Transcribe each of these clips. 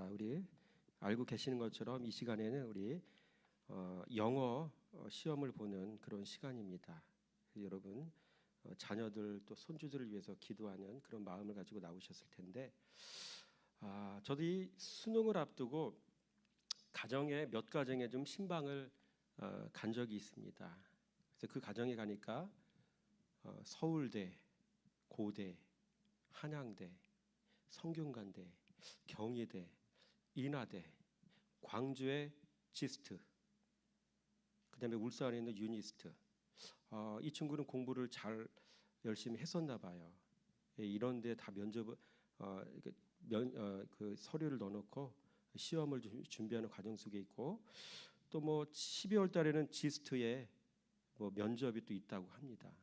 자, 우리 알고 계시는 것처럼 이 시간에는 우리 영어 시험을 보는 그런 시간입니다. 여러분 자녀들 또 손주들을 위해서 기도하는 그런 마음을 가지고 나오셨을 텐데, 저도 이 수능을 앞두고 몇 가정에 좀 신방을 간 적이 있습니다. 그래서 그 가정에 가니까 서울대, 고대, 한양대, 성균관대, 경희대, 인하대, 광주의 지스트, 그다음에 울산에 있는 유니스트. 이 친구는 공부를 잘 열심히 했었나 봐요. 이런데 다 면접을 그 서류를 넣어놓고 시험을 준비하는 과정 속에 있고, 또 뭐 12월 달에는 지스트에 뭐 면접이 또 있다고 합니다.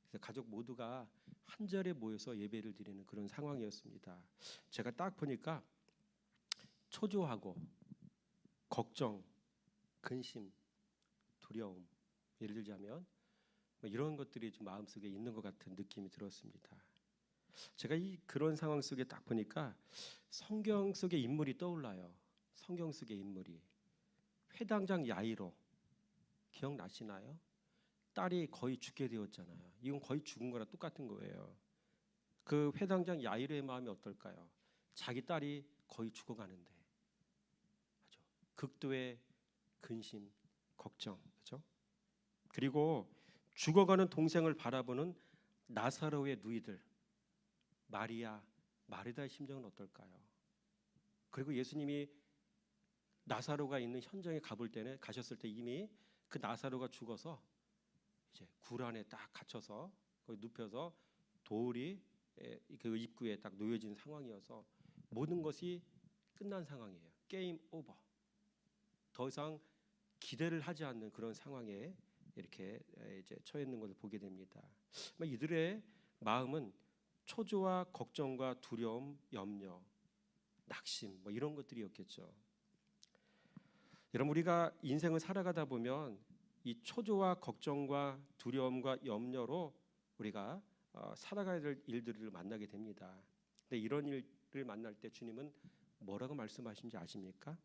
그래서 가족 모두가 한 자리에 모여서 예배를 드리는 그런 상황이었습니다. 제가 딱 보니까 초조하고 걱정, 근심, 두려움, 예를 들자면 뭐 이런 것들이 좀 마음속에 있는 것 같은 느낌이 들었습니다. 제가 그런 상황 속에 딱 보니까 성경 속의 인물이 떠올라요. 성경 속의 인물이 회당장 야이로, 기억나시나요? 딸이 거의 죽게 되었잖아요. 이건 거의 죽은 거랑 똑같은 거예요. 그 회당장 야이로의 마음이 어떨까요? 자기 딸이 거의 죽어가는데 아주 극도의 근심, 걱정, 그렇죠? 그리고 죽어가는 동생을 바라보는 나사로의 누이들, 마리아, 마르다의 심정은 어떨까요? 그리고 예수님이 나사로가 있는 현장에 가셨을 때 이미 그 나사로가 죽어서 이제 굴 안에 딱 갇혀서 거기 눕혀서 돌이 그 입구에 딱 놓여진 상황이어서 모든 것이 끝난 상황이에요. 게임 오버. 더 이상 기대를 하지 않는 그런 상황에 이렇게 이제 처해 있는 것을 보게 됩니다. 이들의 마음은 초조와 걱정과 두려움, 염려, 낙심 뭐 이런 것들이었겠죠. 여러분, 우리가 인생을 살아가다 보면 이 초조와 걱정과 두려움과 염려로 우리가 살아가야 될 일들을 만나게 됩니다. 근데 이런 일을 만날 때 주님은 뭐라고 말씀하신지 아십니까?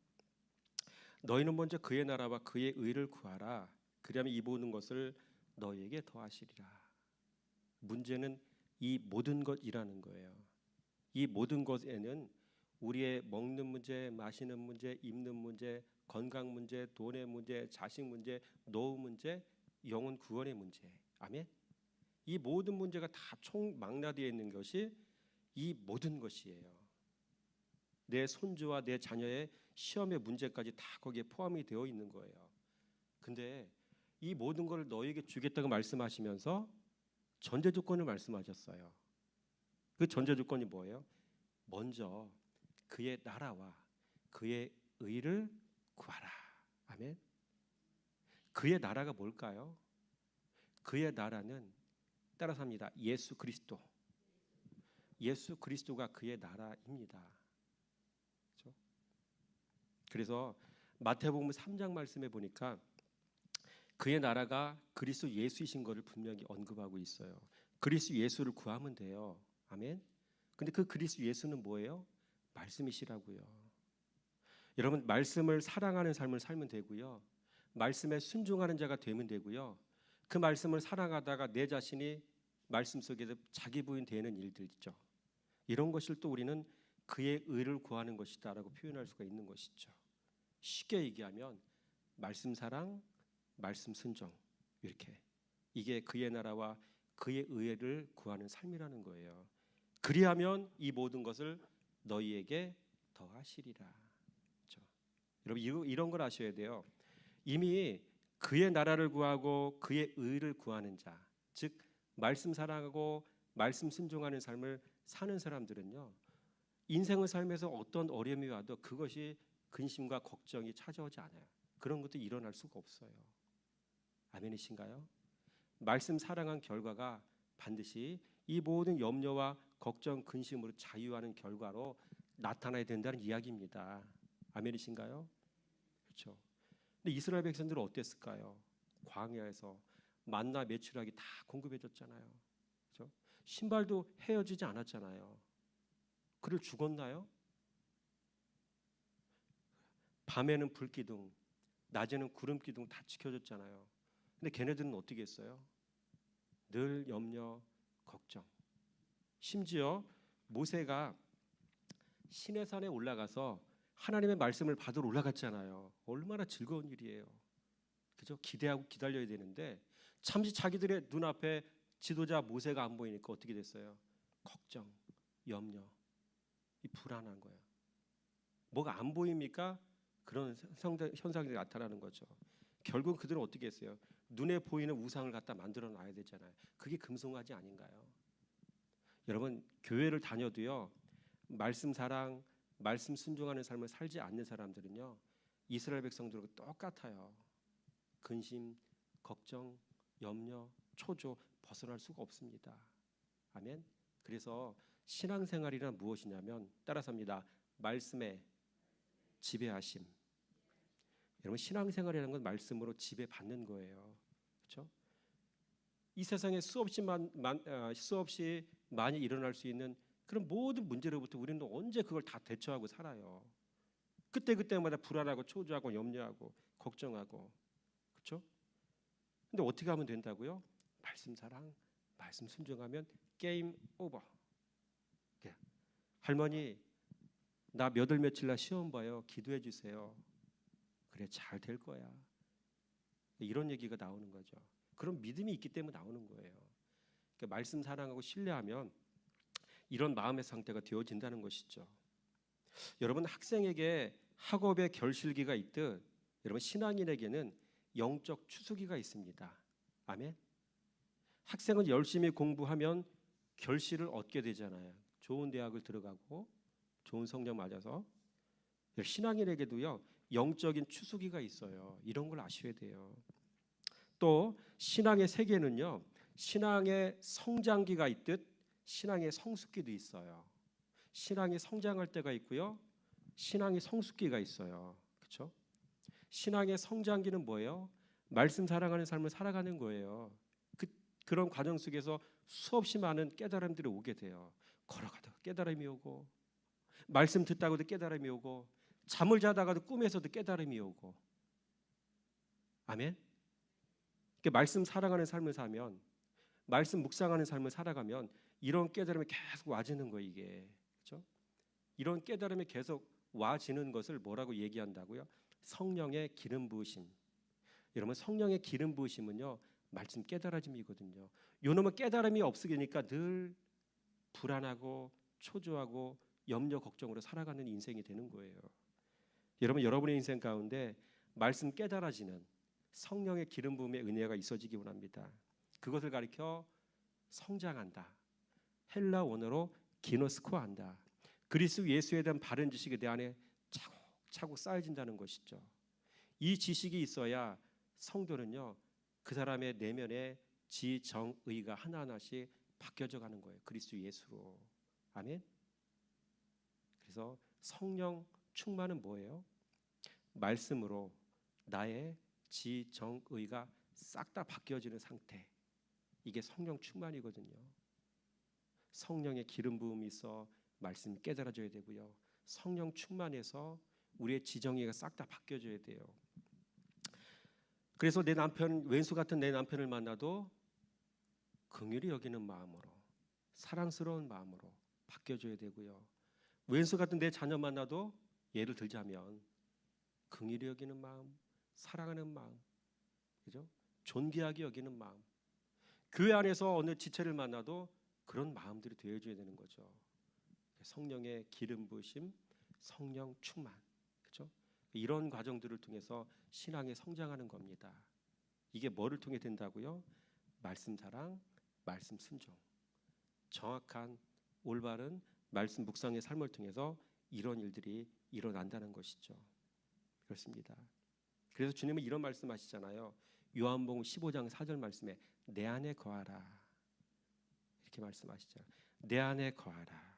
너희는 먼저 그의 나라와 그의 의를 구하라. 그리하면 이 모든 것을 너희에게 더하시리라. 문제는 이 모든 것이라는 거예요. 이 모든 것에는 우리의 먹는 문제, 마시는 문제, 입는 문제, 건강 문제, 돈의 문제, 자식 문제, 노후 문제, 영혼 구원의 문제. 아멘. 이 모든 문제가 다 총망라되어 있는 것이 이 모든 것이에요. 내 손주와 내 자녀의 시험의 문제까지 다 거기에 포함이 되어 있는 거예요. 근데 이 모든 걸 너에게 주겠다고 말씀하시면서 전제 조건을 말씀하셨어요. 그 전제 조건이 뭐예요? 먼저 그의 나라와 그의 의를 구하라. 아멘. 그의 나라가 뭘까요? 그의 나라는 따라서 합니다. 예수 그리스도. 예수 그리스도가 그의 나라입니다. 그렇죠? 그래서 마태복음 3장 말씀에 보니까 그의 나라가 그리스도 예수이신 것을 분명히 언급하고 있어요. 그리스도 예수를 구하면 돼요. 아멘. 근데 그 그리스도 예수는 뭐예요? 말씀이시라고요. 여러분, 말씀을 사랑하는 삶을 살면 되고요. 말씀에 순종하는 자가 되면 되고요. 그 말씀을 살아가다가 내 자신이 말씀 속에서 자기 부인 되는 일들 있죠. 이런 것을 또 우리는 그의 의를 구하는 것이다라고 표현할 수가 있는 것이죠. 쉽게 얘기하면 말씀 사랑, 말씀 순종, 이렇게 이게 그의 나라와 그의 의를 구하는 삶이라는 거예요. 그리하면 이 모든 것을 너희에게 더하시리라. 그렇죠? 여러분, 이런 걸 아셔야 돼요. 이미 그의 나라를 구하고 그의 의를 구하는 자, 즉 말씀 사랑하고 말씀 순종하는 삶을 사는 사람들은요, 인생을 살면서 어떤 어려움이 와도 그것이 근심과 걱정이 찾아오지 않아요. 그런 것도 일어날 수가 없어요. 아멘이신가요? 말씀 사랑한 결과가 반드시 이 모든 염려와 걱정, 근심으로 자유하는 결과로 나타나야 된다는 이야기입니다. 아멘이신가요? 그렇죠. 근데 이스라엘 백성들은 어땠을까요? 광야에서 만나 메추라기 다 공급해줬잖아요. 그렇죠? 신발도 헤어지지 않았잖아요. 그를 죽었나요? 밤에는 불기둥, 낮에는 구름기둥 다 지켜줬잖아요. 근데 걔네들은 어떻게 했어요? 늘 염려, 걱정. 심지어 모세가 시내산에 올라가서 하나님의 말씀을 받으러 올라갔잖아요. 얼마나 즐거운 일이에요. 그죠? 기대하고 기다려야 되는데 잠시 자기들의 눈앞에 지도자 모세가 안 보이니까 어떻게 됐어요? 걱정, 염려, 이 불안한 거예요. 뭐가 안 보입니까? 그런 현상이 나타나는 거죠. 결국 그들은 어떻게 했어요? 눈에 보이는 우상을 갖다 만들어 놔야 되잖아요. 그게 금송아지 아닌가요? 여러분, 교회를 다녀도요, 말씀 사랑, 말씀 순종하는 삶을 살지 않는 사람들은요, 이스라엘 백성들과 똑같아요. 근심, 걱정, 염려, 초조 벗어날 수가 없습니다. 아멘. 그래서 신앙생활이란 무엇이냐면 따라서입니다. 말씀의 지배하심. 여러분, 신앙생활이라는 건 말씀으로 지배받는 거예요. 그렇죠? 이 세상에 수없이 많이 일어날 수 있는 그런 모든 문제로부터 우리는 언제 그걸 다 대처하고 살아요. 그때마다 불안하고 초조하고 염려하고 걱정하고. 그렇죠? 근데 어떻게 하면 된다고요? 말씀 사랑, 말씀 순종하면 게임 오버. 할머니, 나 몇 월 며칠 날 시험 봐요. 기도해 주세요. 그래, 잘 될 거야. 이런 얘기가 나오는 거죠. 그런 믿음이 있기 때문에 나오는 거예요. 그러니까 말씀 사랑하고 신뢰하면 이런 마음의 상태가 되어진다는 것이죠. 여러분, 학생에게 학업의 결실기가 있듯 여러분 신앙인에게는 영적 추수기가 있습니다. 아멘. 학생은 열심히 공부하면 결실을 얻게 되잖아요. 좋은 대학을 들어가고 좋은 성적 맞아서. 신앙인에게도요, 영적인 추수기가 있어요. 이런 걸 아셔야 돼요. 또 신앙의 세계는요, 신앙의 성장기가 있듯 신앙의 성숙기도 있어요. 신앙이 성장할 때가 있고요, 신앙이 성숙기가 있어요. 그렇죠? 신앙의 성장기는 뭐예요? 말씀 사랑하는 삶을 살아가는 거예요. 그런 과정 속에서 수없이 많은 깨달음들이 오게 돼요. 걸어가다가 깨달음이 오고, 말씀 듣다가도 깨달음이 오고, 잠을 자다가도 꿈에서도 깨달음이 오고. 아멘. 말씀 사랑하는 삶을 살면, 말씀 묵상하는 삶을 살아가면 이런 깨달음이 계속 와지는 거예요. 이게 그렇죠? 이런 깨달음이 계속 와지는 것을 뭐라고 얘기한다고요? 성령의 기름 부으심. 여러분, 성령의 기름 부으심은요, 말씀 깨달아짐이거든요. 요놈은 깨달음이 없으니까 늘 불안하고 초조하고 염려 걱정으로 살아가는 인생이 되는 거예요. 여러분, 여러분의 인생 가운데 말씀 깨달아지는 성령의 기름 부음의 은혜가 있어지기 원합니다. 그것을 가리켜 성장한다. 헬라 원어로 기노스코한다. 그리스도 예수에 대한 바른 지식이 내 안에 차곡차곡 쌓여진다는 것이죠. 이 지식이 있어야 성도는요, 그 사람의 내면의 지정의가 하나하나씩 바뀌어져 가는 거예요. 그리스도 예수로. 아멘. 그래서 성령 충만은 뭐예요? 말씀으로 나의 지정의가 싹 다 바뀌어지는 상태. 이게 성령 충만이거든요. 성령의 기름 부음이 있어 말씀 깨달아져야 되고요. 성령 충만해서 우리의 지정의가 싹 다 바뀌어져야 돼요. 그래서 내 남편, 왼수 같은 내 남편을 만나도 긍휼히 여기는 마음으로, 사랑스러운 마음으로 바뀌어져야 되고요. 왼수 같은 내 자녀 만나도 예를 들자면 긍휼히 여기는 마음, 사랑하는 마음, 그죠? 존귀하게 여기는 마음. 교회 안에서 어느 지체를 만나도 그런 마음들이 되어줘야 되는 거죠. 성령의 기름 부으심, 성령 충만, 그렇죠? 이런 과정들을 통해서 신앙에 성장하는 겁니다. 이게 뭐를 통해 된다고요? 말씀 사랑, 말씀 순종, 정확한 올바른 말씀 묵상의 삶을 통해서 이런 일들이 일어난다는 것이죠. 그렇습니다. 그래서 주님은 이런 말씀하시잖아요. 요한복음 15장 4절 말씀에 내 안에 거하라 이렇게 말씀하시죠. 내 안에 거하라.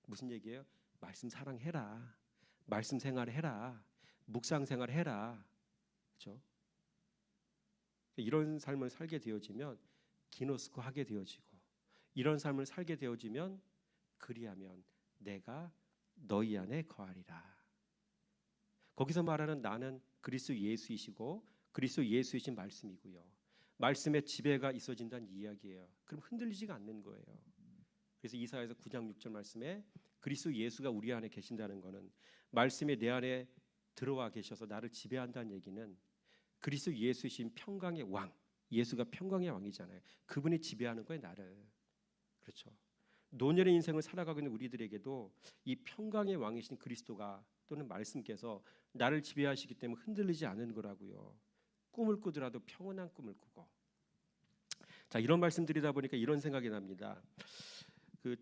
무슨 얘기예요? 말씀 사랑해라. 말씀 생활해라. 묵상 생활해라. 그렇죠? 이런 삶을 살게 되어지면 기노스코 하게 되어지고, 이런 삶을 살게 되어지면 그리하면 내가 너희 안에 거하리라. 거기서 말하는 나는 그리스도 예수이시고 그리스도 예수이신 말씀이고요. 말씀의 지배가 있어진다는 이야기예요. 그럼 흔들리지가 않는 거예요. 그래서 이사야서 9장 6절 말씀에 그리스도 예수가 우리 안에 계신다는 것은 말씀이 내 안에 들어와 계셔서 나를 지배한다는 얘기는 그리스도 예수이신 평강의 왕, 예수가 평강의 왕이잖아요. 그분이 지배하는 거예요, 나를. 그렇죠. 노년의 인생을 살아가고 있는 우리들에게도 이 평강의 왕이신 그리스도가 또는 말씀께서 나를 지배하시기 때문에 흔들리지 않는 거라고요. 꿈을 꾸더라도 평온한 꿈을 꾸고. 자, 이런 말씀 드리다 보니까 이런 생각이 납니다. 그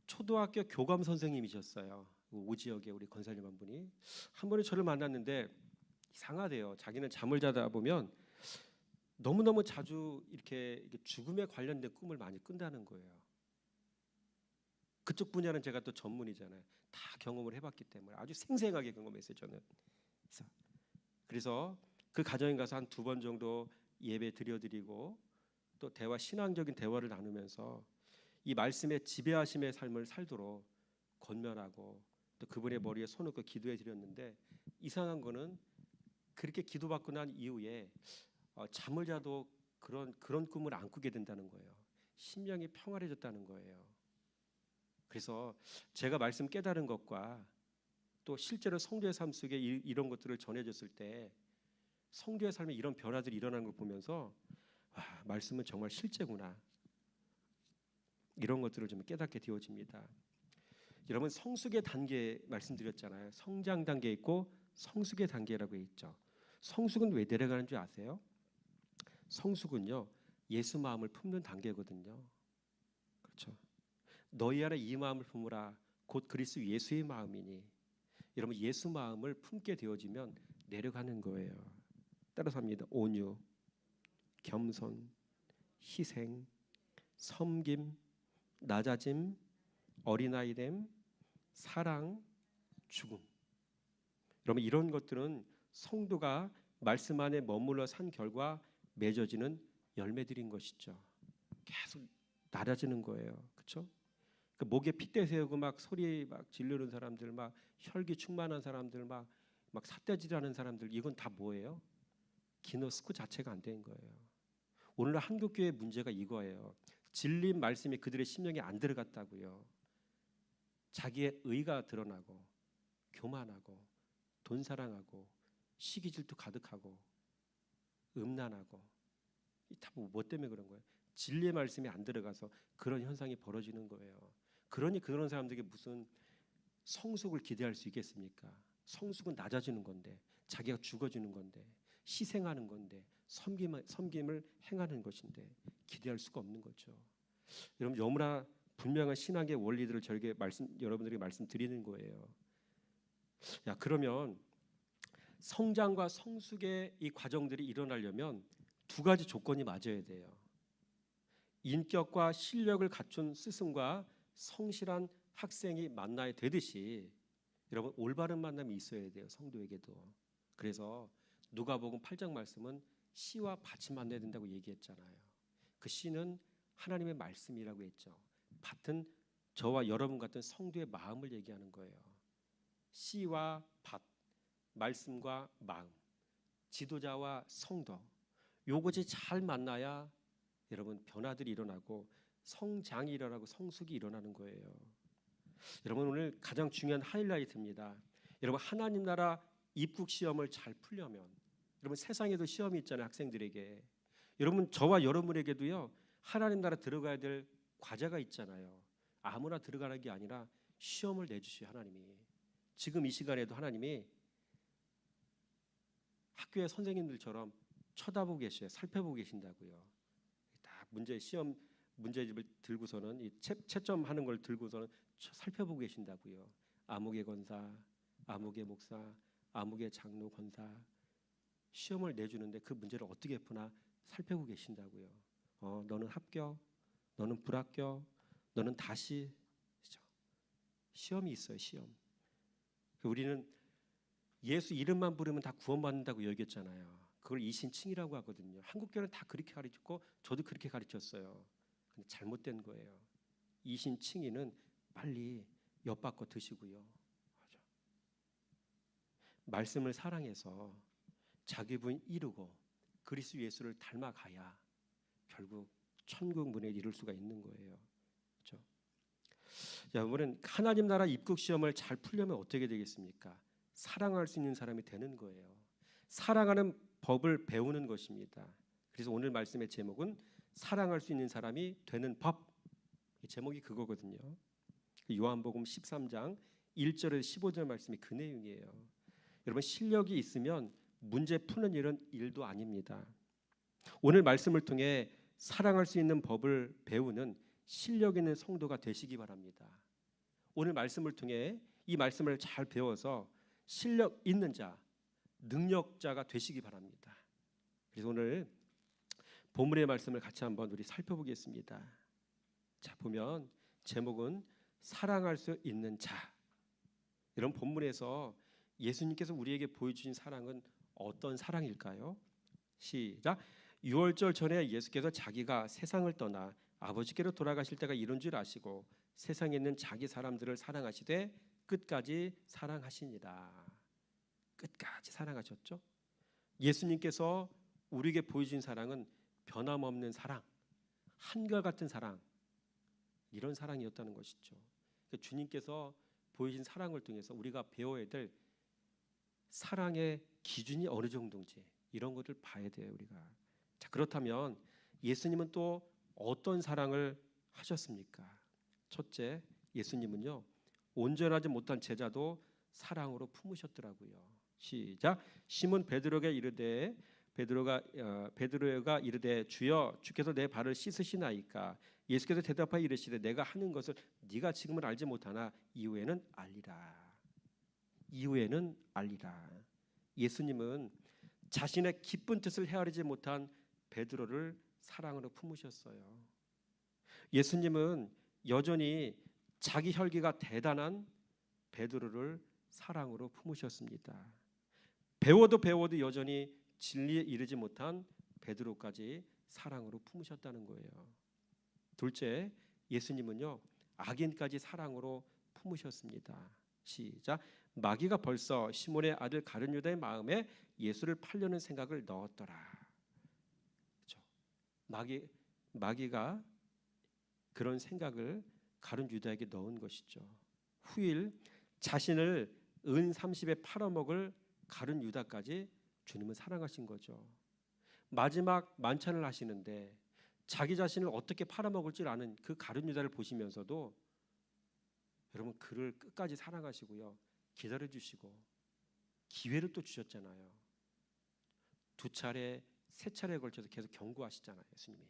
초등학교 교감 선생님이셨어요. 오지역에 우리 권사님 한 분이 한 번에 저를 만났는데 이상하대요. 자기는 잠을 자다 보면 너무너무 자주 이렇게 죽음에 관련된 꿈을 많이 꾼다는 거예요. 그쪽 분야는 제가 또 전문이잖아요. 다 경험을 해봤기 때문에 아주 생생하게 경험했어요, 저는. 그래서 그 가정에 가서 한 2번 정도 예배 드려드리고 또 신앙적인 대화를 나누면서 이 말씀의 지배하심의 삶을 살도록 권면하고 또 그분의 머리에 손을 얹고 기도해 드렸는데 이상한 거는 그렇게 기도받고 난 이후에 잠을 자도 그런 꿈을 안 꾸게 된다는 거예요. 심령이 평안해졌다는 거예요. 그래서 제가 말씀 깨달은 것과 또 실제로 성도의 삶 속에 이런 것들을 전해줬을 때 성도의 삶에 이런 변화들이 일어나는 걸 보면서 와, 말씀은 정말 실제구나. 이런 것들을 좀 깨닫게 되어집니다. 여러분 성숙의 단계 말씀드렸잖아요. 성장 단계 있고 성숙의 단계라고 있죠. 성숙은 왜 내려가는 줄 아세요? 성숙은요 예수 마음을 품는 단계거든요. 그렇죠. 너희 안에 이 마음을 품으라 곧 그리스도 예수의 마음이니. 여러분 예수 마음을 품게 되어지면 내려가는 거예요. 따라서 합니다. 온유, 겸손, 희생, 섬김, 낮아짐, 어린아이됨, 사랑, 죽음. 여러분 이런 것들은 성도가 말씀 안에 머물러 산 결과 맺어지는 열매들인 것이죠. 계속 낮아지는 거예요. 그렇죠? 그 목에 핏대 세우고 막 소리 막 지르는 사람들, 막 혈기 충만한 사람들, 막 삿대질하는 사람들, 이건 다 뭐예요? 기너스코 자체가 안 된 거예요. 오늘날 한국 교회의 문제가 이거예요. 진리 말씀이 그들의 심령에 안 들어갔다고요. 자기의 의가 드러나고 교만하고 돈 사랑하고 시기 질투 가득하고 음란하고 다 뭐 때문에 그런 거예요? 진리의 말씀이 안 들어가서 그런 현상이 벌어지는 거예요. 그러니 그런 사람들에게 무슨 성숙을 기대할 수 있겠습니까? 성숙은 낮아지는 건데 자기가 죽어지는 건데 희생하는 건데 섬김을 행하는 것인데 기대할 수가 없는 거죠. 여러분 너무나 분명한 신학의 원리들을 여러분들에게 말씀드리는 거예요. 야, 그러면 성장과 성숙의 이 과정들이 일어나려면 2가지 조건이 맞아야 돼요. 인격과 실력을 갖춘 스승과 성실한 학생이 만나야 되듯이 여러분 올바른 만남이 있어야 돼요. 성도에게도. 그래서 누가복음 8장 말씀은 씨와 밭이 만나야 된다고 얘기했잖아요. 그 씨는 하나님의 말씀이라고 했죠. 밭은 저와 여러분 같은 성도의 마음을 얘기하는 거예요. 씨와 밭, 말씀과 마음, 지도자와 성도, 요것이 잘 만나야 여러분 변화들이 일어나고 성장이 일어나고 성숙이 일어나는 거예요. 여러분 오늘 가장 중요한 하이라이트입니다. 여러분 하나님 나라 입국 시험을 잘 풀려면 여러분 세상에도 시험이 있잖아요. 학생들에게. 여러분 저와 여러분에게도요. 하나님 나라 들어가야 될 과제가 있잖아요. 아무나 들어가는 게 아니라 시험을 내주셔요. 하나님이. 지금 이 시간에도 하나님이 학교의 선생님들처럼 쳐다보고 계셔요. 살펴보고 계신다고요. 딱 시험 문제집을 들고서는 이 채점하는 걸 들고서는 살펴보고 계신다고요. 아무개 권사, 아무개 목사, 아무개 장로 권사 시험을 내주는데 그 문제를 어떻게 푸나 살펴보고 계신다고요. 너는 합격, 너는 불합격, 너는 다시. 그렇죠? 시험이 있어요. 시험. 우리는 예수 이름만 부르면 다 구원받는다고 여겼잖아요. 그걸 이신칭이라고 하거든요. 한국교회는 다 그렇게 가르쳤고 저도 그렇게 가르쳤어요. 근데 잘못된 거예요. 이신칭의는 빨리 엿바꿔 드시고요. 말씀을 사랑해서 자기 부인 이루고 그리스도 예수를 닮아가야 결국 천국 문에 이룰 수가 있는 거예요. 그렇죠? 자, 여러분 하나님 나라 입국 시험을 잘 풀려면 어떻게 되겠습니까? 사랑할 수 있는 사람이 되는 거예요. 사랑하는 법을 배우는 것입니다. 그래서 오늘 말씀의 제목은 사랑할 수 있는 사람이 되는 법. 제목이 그거거든요. 요한복음 13장 1절에서 15절 말씀이 그 내용이에요. 여러분 실력이 있으면 문제 푸는 일은 일도 아닙니다. 오늘 말씀을 통해 사랑할 수 있는 법을 배우는 실력 있는 성도가 되시기 바랍니다. 오늘 말씀을 통해 이 말씀을 잘 배워서 실력 있는 자, 능력자가 되시기 바랍니다. 그래서 오늘 본문의 말씀을 같이 한번 우리 살펴보겠습니다. 자, 보면 제목은 사랑할 수 있는 자. 이런 본문에서 예수님께서 우리에게 보여주신 사랑은 어떤 사랑일까요? 시작. 유월절 전에 예수께서 자기가 세상을 떠나 아버지께로 돌아가실 때가 이른 줄 아시고 세상에 있는 자기 사람들을 사랑하시되 끝까지 사랑하시니라. 끝까지 사랑하셨죠? 예수님께서 우리에게 보여준 사랑은 변함없는 사랑, 한결같은 사랑, 이런 사랑이었다는 것이죠. 주님께서 보여준 사랑을 통해서 우리가 배워야 될 사랑의 기준이 어느 정도인지 이런 것을 봐야 돼요, 우리가. 자, 그렇다면 예수님은 또 어떤 사랑을 하셨습니까? 첫째, 예수님은요 온전하지 못한 제자도 사랑으로 품으셨더라고요. 시작. 시몬 베드로가 이르되 주여 주께서 내 발을 씻으시나이까? 예수께서 대답하여 이르시되 내가 하는 것을 네가 지금은 알지 못하나 이후에는 알리라. 이후에는 알리라. 예수님은 자신의 기쁜 뜻을 헤아리지 못한 베드로를 사랑으로 품으셨어요. 예수님은 여전히 자기 혈기가 대단한 베드로를 사랑으로 품으셨습니다. 배워도 여전히 진리에 이르지 못한 베드로까지 사랑으로 품으셨다는 거예요. 둘째, 예수님은요 악인까지 사랑으로 품으셨습니다. 시작. 마귀가 벌써 시몬의 아들 가룟 유다의 마음에 예수를 팔려는 생각을 넣었더라. 그렇죠? 마귀가 그런 생각을 가룟 유다에게 넣은 것이죠. 후일 자신을 은 30에 팔아먹을 가룟 유다까지 주님은 사랑하신 거죠. 마지막 만찬을 하시는데 자기 자신을 어떻게 팔아먹을 줄 아는 그 가룟 유다를 보시면서도 여러분 그를 끝까지 사랑하시고요. 기다려주시고 기회를 또 주셨잖아요. 두 차례, 세 차례에 걸쳐서 계속 경고하시잖아요, 예수님이.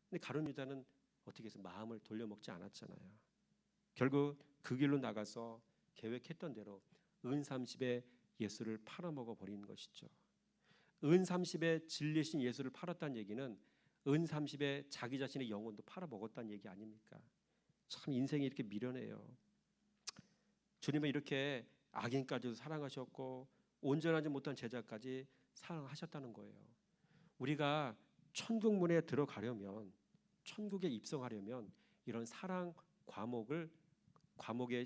근데 가룟 유다는 어떻게 해서 마음을 돌려먹지 않았잖아요. 결국 그 길로 나가서 계획했던 대로 은 30에 예수를 팔아먹어 버리는 것이죠. 은 30에 진리신 예수를 팔았다는 얘기는 은 30에 자기 자신의 영혼도 팔아먹었다는 얘기 아닙니까? 참 인생이 이렇게 미련해요. 주님은 이렇게 악인까지도 사랑하셨고 온전하지 못한 제자까지 사랑하셨다는 거예요. 우리가 천국 문에 들어가려면, 천국에 입성하려면 이런 사랑 과목의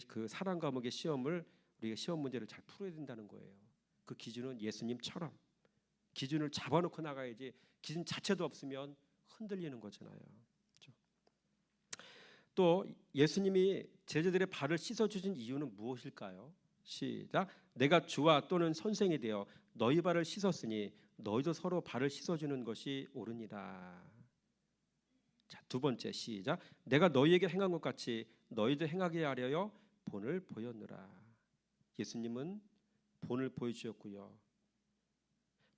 그 사랑 과목의 시험을 우리가 시험 문제를 잘 풀어야 된다는 거예요. 그 기준은 예수님처럼 기준을 잡아놓고 나가야지 기준 자체도 없으면 흔들리는 거잖아요. 그렇죠? 또 예수님이 제자들의 발을 씻어주신 이유는 무엇일까요? 시작. 내가 주와 또는 선생이 되어 너희 발을 씻었으니 너희도 서로 발을 씻어주는 것이 옳으니라. 자, 두 번째 시작. 내가 너희에게 행한 것 같이 너희도 행하게 하려 본을 보였느라. 예수님은 본을 보여주셨고요.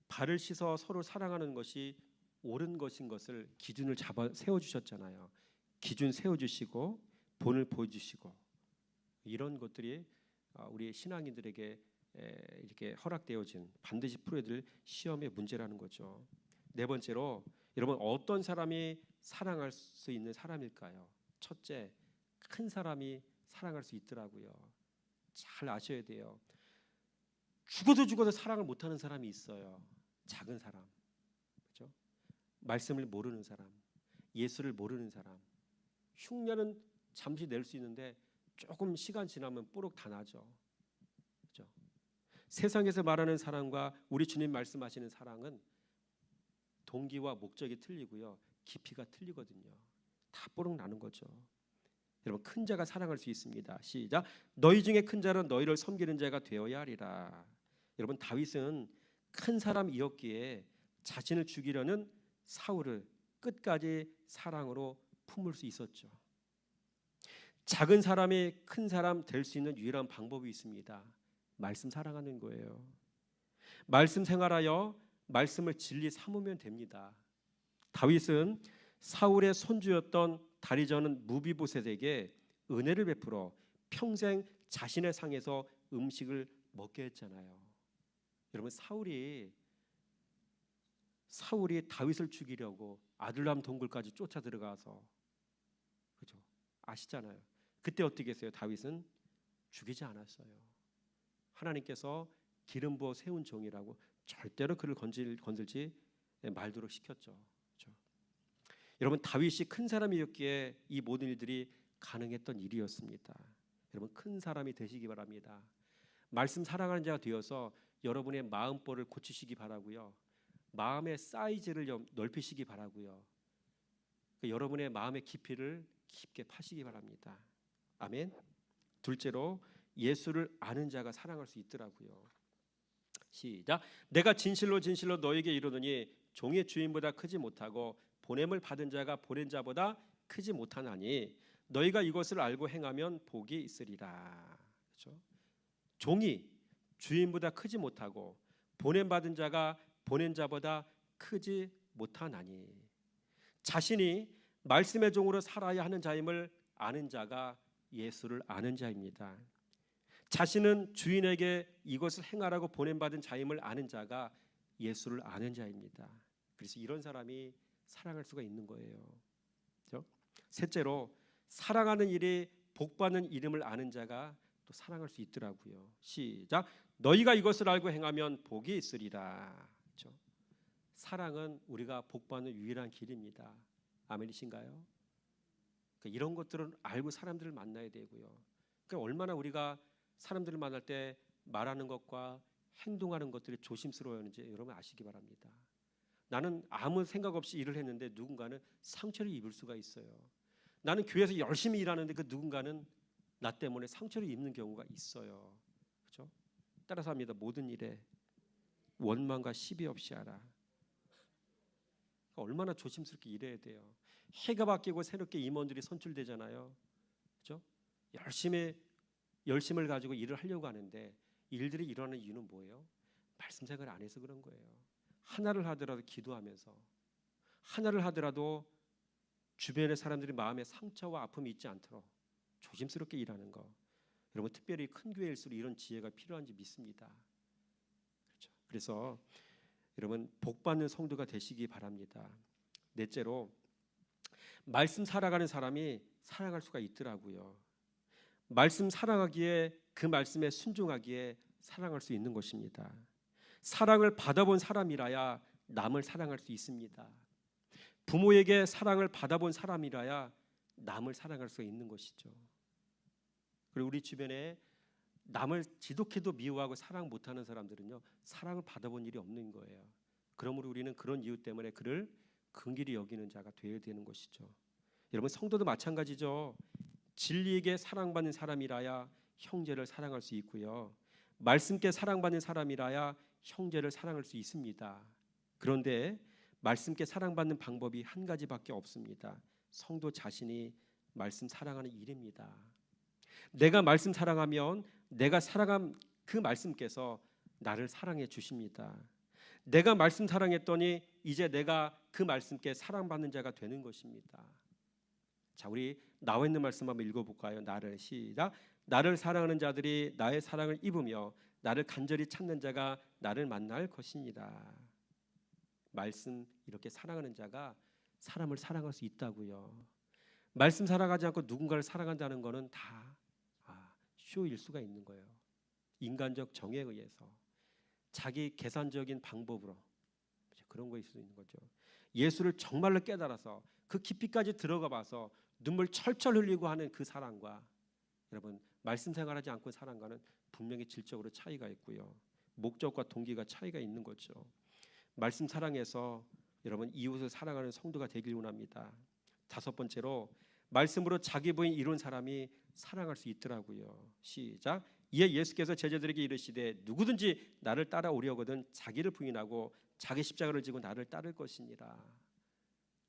발을 씻어 서로 사랑하는 것이 옳은 것인 것을 기준을 잡아 세워주셨잖아요. 기준 세워주시고 본을 보여주시고 이런 것들이 우리 신앙인들에게 이렇게 허락되어진 반드시 풀어야 될 시험의 문제라는 거죠. 네 번째로 여러분 어떤 사람이 사랑할 수 있는 사람일까요? 첫째, 큰 사람이 사랑할 수 있더라고요. 잘 아셔야 돼요. 죽어도 사랑을 못하는 사람이 있어요. 작은 사람, 그렇죠? 말씀을 모르는 사람, 예수를 모르는 사람. 흉내는 잠시 낼 수 있는데 조금 시간 지나면 뽀록 다 나죠. 그렇죠? 세상에서 말하는 사랑과 우리 주님 말씀하시는 사랑은 동기와 목적이 틀리고요. 깊이가 틀리거든요. 다 뽀록 나는 거죠. 여러분, 큰 자가 사랑할 수 있습니다. 시작. 너희 중에 큰 자는 너희를 섬기는 자가 되어야 하리라. 여러분, 다윗은 큰 사람이었기에 자신을 죽이려는 사울을 끝까지 사랑으로 품을 수 있었죠. 작은 사람이 큰 사람 될 수 있는 유일한 방법이 있습니다. 말씀 사랑하는 거예요. 말씀 생활하여 말씀을 진리 삼으면 됩니다. 다윗은 사울의 손주였던 다리 저는 무비보셋에게 은혜를 베풀어 평생 자신의 상에서 음식을 먹게 했잖아요. 여러분, 사울이 다윗을 죽이려고 아둘람 동굴까지 쫓아 들어가서, 그죠? 아시잖아요. 그때 어떻게 했어요? 다윗은 죽이지 않았어요. 하나님께서 기름 부어 세운 종이라고 절대로 그를 건들지 말도록 시켰죠. 그렇죠? 여러분, 다윗이 큰 사람이었기에 이 모든 일들이 가능했던 일이었습니다. 여러분, 큰 사람이 되시기 바랍니다. 말씀 사랑하는 자가 되어서 여러분의 마음볼을 고치시기 바라고요. 마음의 사이즈를 넓히시기 바라고요. 여러분의 마음의 깊이를 깊게 파시기 바랍니다. 아멘. 둘째로, 예수를 아는 자가 사랑할 수 있더라고요. 시작. 내가 진실로 진실로 너에게 이르노니 종의 주인보다 크지 못하고 보냄을 받은 자가 보낸 자보다 크지 못하나니 너희가 이것을 알고 행하면 복이 있으리라. 그렇죠? 종이 주인보다 크지 못하고 보냄 받은 자가 보낸 자보다 크지 못하나니, 자신이 말씀의 종으로 살아야 하는 자임을 아는 자가 예수를 아는 자입니다. 자신은 주인에게 이것을 행하라고 보냄받은 자임을 아는 자가 예수를 아는 자입니다. 그래서 이런 사람이 사랑할 수가 있는 거예요. 그렇죠? 셋째로, 사랑하는 일이 복받는 이름을 아는 자가 또 사랑할 수 있더라고요. 시작. 너희가 이것을 알고 행하면 복이 있으리라. 그렇죠? 사랑은 우리가 복받는 유일한 길입니다. 아멘이신가요? 그러니까 이런 것들은 알고 사람들을 만나야 되고요. 그러니까 얼마나 우리가 사람들을 만날 때 말하는 것과 행동하는 것들이 조심스러워하는지 여러분 아시기 바랍니다. 나는 아무 생각 없이 일을 했는데 누군가는 상처를 입을 수가 있어요. 나는 교회에서 열심히 일하는데 그 누군가는 나 때문에 상처를 입는 경우가 있어요. 그렇죠? 따라서 합니다. 모든 일에 원망과 시비 없이 하라. 그러니까 얼마나 조심스럽게 일해야 돼요. 해가 바뀌고 새롭게 임원들이 선출되잖아요. 그렇죠? 열심을 가지고 일을 하려고 하는데 일들이 일어나는 이유는 뭐예요? 말씀 생활을 안 해서 그런 거예요. 하나를 하더라도 기도하면서, 하나를 하더라도 주변의 사람들이 마음에 상처와 아픔이 있지 않도록 조심스럽게 일하는 거. 여러분, 특별히 큰 교회일수록 이런 지혜가 필요한지 믿습니다. 그렇죠? 그래서 여러분, 복받는 성도가 되시기 바랍니다. 넷째로, 말씀 살아가는 사람이 사랑할 수가 있더라고요. 말씀 사랑하기에, 그 말씀에 순종하기에 사랑할 수 있는 것입니다. 사랑을 받아본 사람이라야 남을 사랑할 수 있습니다. 부모에게 사랑을 받아본 사람이라야 남을 사랑할 수 있는 것이죠. 그리고 우리 주변에 남을 지독해도 미워하고 사랑 못하는 사람들은요, 사랑을 받아본 일이 없는 거예요. 그러므로 우리는 그런 이유 때문에 그를 긍휼히 여기는 자가 되어야 되는 것이죠. 여러분, 성도도 마찬가지죠. 진리에게 사랑받는 사람이라야 형제를 사랑할 수 있고요, 말씀께 사랑받는 사람이라야 형제를 사랑할 수 있습니다. 그런데 말씀께 사랑받는 방법이 한 가지밖에 없습니다. 성도 자신이 말씀 사랑하는 일입니다. 내가 말씀 사랑하면 내가 사랑한 그 말씀께서 나를 사랑해 주십니다. 내가 말씀 사랑했더니 이제 내가 그 말씀께 사랑받는 자가 되는 것입니다. 자, 우리 나와 있는 말씀 한번 읽어볼까요? 시작. 나를 사랑하는 자들이 나의 사랑을 입으며 나를 간절히 찾는 자가 나를 만날 것이니라. 말씀 이렇게 사랑하는 자가 사람을 사랑할 수 있다고요. 말씀 사랑하지 않고 누군가를 사랑한다는 것은 다 쇼일 수가 있는 거예요. 인간적 정에 의해서, 자기 계산적인 방법으로 그런 거일 수 있는 거죠. 예수를 정말로 깨달아서 그 깊이까지 들어가 봐서 눈물 철철 흘리고 하는 그 사랑과, 여러분, 말씀 생활하지 않고 사랑과는 분명히 질적으로 차이가 있고요. 목적과 동기가 차이가 있는 거죠. 말씀 사랑해서 여러분 이웃을 사랑하는 성도가 되길 원합니다. 다섯 번째로 말씀으로 자기 부인 이룬 사람이 사랑할 수 있더라고요. 시작. 이에 예수께서 제자들에게 이르시되 누구든지 나를 따라오려거든 자기를 부인하고 자기 십자가를 지고 나를 따를 것이니라.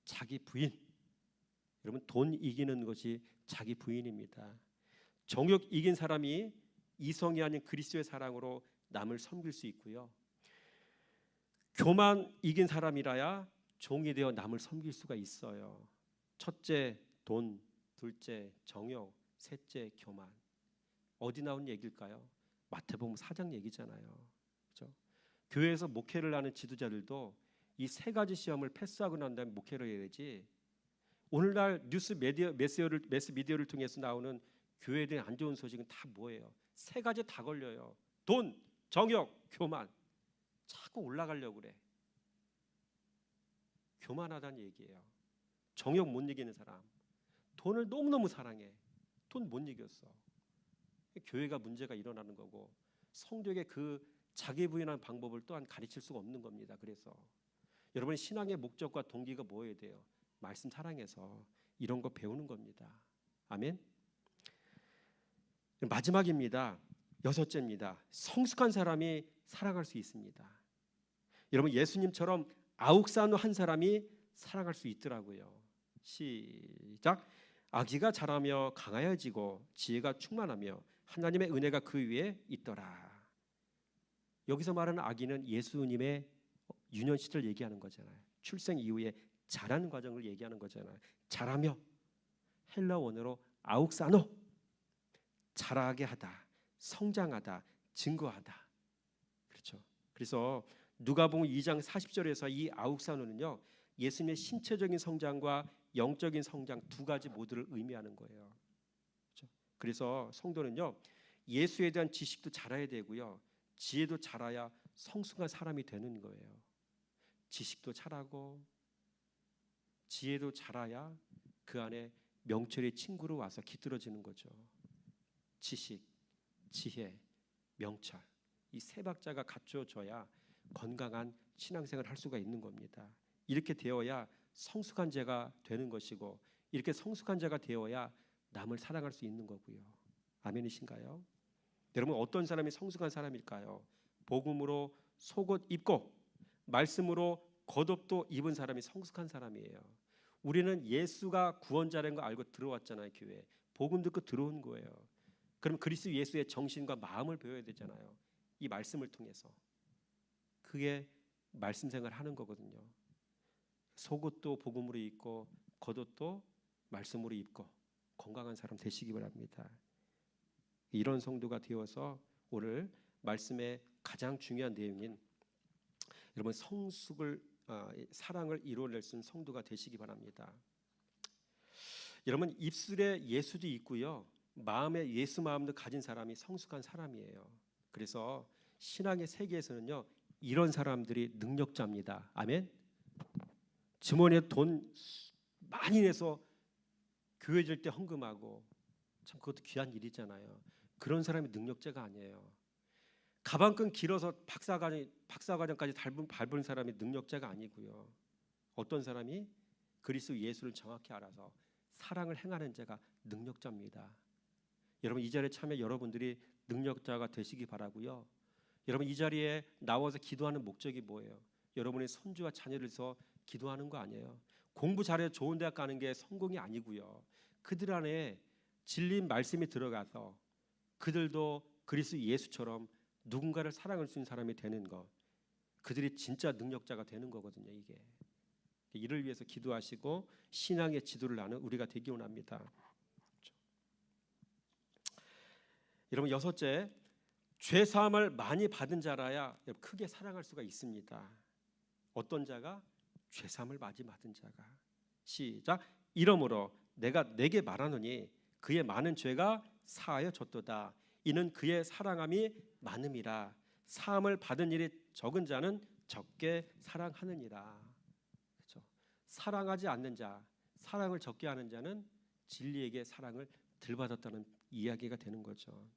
자기 부인. 여러분 돈 이기는 것이 자기 부인입니다. 정욕 이긴 사람이 이성이 아닌 그리스도의 사랑으로 남을 섬길 수 있고요. 교만 이긴 사람이라야 종이 되어 남을 섬길 수가 있어요. 첫째 돈, 둘째 정욕, 셋째 교만. 어디 나온 얘기일까요? 마태복음 4장 얘기잖아요. 그렇죠? 교회에서 목회를 하는 지도자들도 이 세 가지 시험을 패스하고 난 다음에 목회를 해야지. 오늘날 뉴스 매스 미디어를 통해서 나오는 교회에 대한 안 좋은 소식은 다 뭐예요? 세 가지 다 걸려요. 돈, 정욕, 교만. 자꾸 올라가려고 그래. 교만하다는 얘기예요. 정욕 못 이기는 사람. 돈을 너무너무 사랑해. 돈 못 이겼어. 교회가 문제가 일어나는 거고 성도에게 그 자기 부인하는 방법을 또한 가르칠 수가 없는 겁니다. 그래서 여러분 신앙의 목적과 동기가 뭐여야 돼요? 말씀 사랑해서 이런 거 배우는 겁니다. 아멘. 마지막입니다. 여섯째입니다. 성숙한 사람이 사랑할 수 있습니다. 여러분 예수님처럼 아욱산후 한 사람이 사랑할 수 있더라고요. 시작. 아기가 자라며 강하여지고 지혜가 충만하며 하나님의 은혜가 그 위에 있더라. 여기서 말하는 아기는 예수님의 유년 시절 얘기하는 거잖아요. 출생 이후에 자라는 과정을 얘기하는 거잖아요. 자라며 헬라 원어로 아욱사노, 자라게 하다, 성장하다, 증거하다. 그렇죠. 그래서 누가복음 2장 40절에서 이 아욱사노는요 예수님의 신체적인 성장과 영적인 성장 두 가지 모두를 의미하는 거예요. 그렇죠? 그래서 성도는요 예수에 대한 지식도 잘해야 되고요 지혜도 잘해야 성숙한 사람이 되는 거예요. 지식도 잘하고 지혜도 잘해야 그 안에 명철의 친구로 와서 깃들어지는 거죠. 지식, 지혜, 명철 이 세 박자가 갖춰져야 건강한 신앙생활을 할 수가 있는 겁니다. 이렇게 되어야 성숙한 자가 되는 것이고 이렇게 성숙한 자가 되어야 남을 사랑할 수 있는 거고요. 아멘이신가요? 여러분 어떤 사람이 성숙한 사람일까요? 복음으로 속옷 입고 말씀으로 겉옷도 입은 사람이 성숙한 사람이에요. 우리는 예수가 구원자라는 거 알고 들어왔잖아요. 교회 복음 듣고 들어온 거예요. 그럼 그리스도 예수의 정신과 마음을 배워야 되잖아요. 이 말씀을 통해서 그게 말씀 생활을 하는 거거든요. 속옷도 복음으로 입고 겉옷도 말씀으로 입고 건강한 사람 되시기 바랍니다. 이런 성도가 되어서 오늘 말씀의 가장 중요한 내용인 여러분 성숙을 사랑을 이루어낼 수 있는 성도가 되시기 바랍니다. 여러분 입술에 예수도 있고요 마음에 예수 마음도 가진 사람이 성숙한 사람이에요. 그래서 신앙의 세계에서는요 이런 사람들이 능력자입니다. 아멘. 주머니에 돈 많이 내서 교회 질 때 헌금하고 참 그것도 귀한 일이잖아요. 그런 사람이 능력자가 아니에요. 가방끈 길어서 박사과정까지 밟은 사람이 능력자가 아니고요. 어떤 사람이 그리스도 예수를 정확히 알아서 사랑을 행하는 자가 능력자입니다. 여러분 이 자리에 참여 여러분들이 능력자가 되시기 바라고요. 여러분 이 자리에 나와서 기도하는 목적이 뭐예요? 여러분의 손주와 자녀를 위해서 기도하는 거 아니에요. 공부 잘해서 좋은 대학 가는 게 성공이 아니고요. 그들 안에 진리인 말씀이 들어가서 그들도 그리스도 예수처럼 누군가를 사랑할 수 있는 사람이 되는 것, 그들이 진짜 능력자가 되는 거거든요. 이게 이를 위해서 기도하시고 신앙의 지도를 나는 우리가 되기 원합니다. 그렇죠. 여러분 여섯째, 죄 사함을 많이 받은 자라야 크게 사랑할 수가 있습니다. 어떤 자가? 죄 사함을 많이 받은 자가. 시작. 이러므로 내가 내게 말하노니 그의 많은 죄가 사하여 졌도다. 이는 그의 사랑함이 많음이라. 사함을 받은 일이 적은 자는 적게 사랑하느니라. 그렇죠? 사랑하지 않는 자, 사랑을 적게 하는 자는 진리에게 사랑을 덜 받았다는 이야기가 되는 거죠.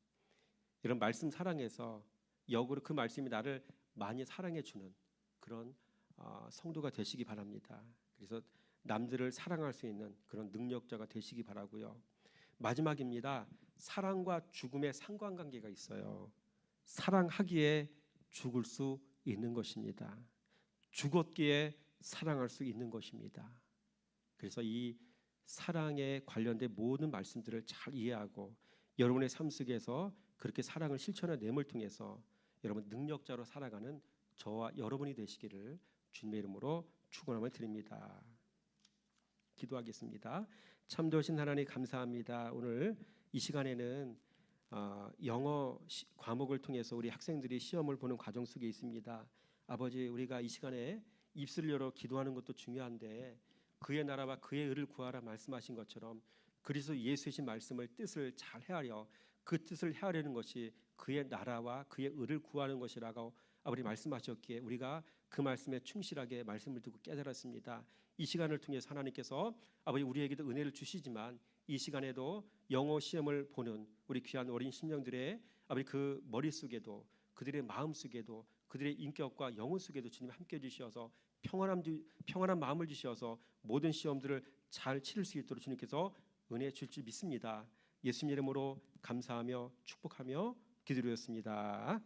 이런 말씀 사랑해서 역으로 그 말씀이 나를 많이 사랑해 주는 그런 성도가 되시기 바랍니다. 그래서 남들을 사랑할 수 있는 그런 능력자가 되시기 바라고요. 마지막입니다. 사랑과 죽음의 상관관계가 있어요. 사랑하기에 죽을 수 있는 것입니다. 죽었기에 사랑할 수 있는 것입니다. 그래서 이 사랑에 관련된 모든 말씀들을 잘 이해하고 여러분의 삶 속에서 그렇게 사랑을 실천해냄을 통해서 여러분 능력자로 살아가는 저와 여러분이 되시기를 주님의 이름으로 축원함을 드립니다. 기도하겠습니다. 참 좋으신 하나님 감사합니다. 오늘 이 시간에는 영어 과목을 통해서 우리 학생들이 시험을 보는 과정 속에 있습니다. 아버지, 우리가 이 시간에 입술을 열어 기도하는 것도 중요한데 그의 나라와 그의 의를 구하라 말씀하신 것처럼 그리스도 예수의 말씀을 뜻을 잘 헤아려 그 뜻을 헤아리는 것이 그의 나라와 그의 의를 구하는 것이라고 아버지 말씀하셨기에 우리가 그 말씀에 충실하게 말씀을 듣고 깨달았습니다. 이 시간을 통해서 하나님께서 아버지 우리에게도 은혜를 주시지만 이 시간에도 영어 시험을 보는 우리 귀한 어린 심령들의 아버지 그 머릿속에도 그들의 마음속에도 그들의 인격과 영혼 속에도 주님 함께 주셔서 평안한 마음을 주셔서 모든 시험들을 잘 치를 수 있도록 주님께서 은혜 줄 줄 믿습니다. 예수님 이름으로 감사하며 축복하며 기도드렸습니다.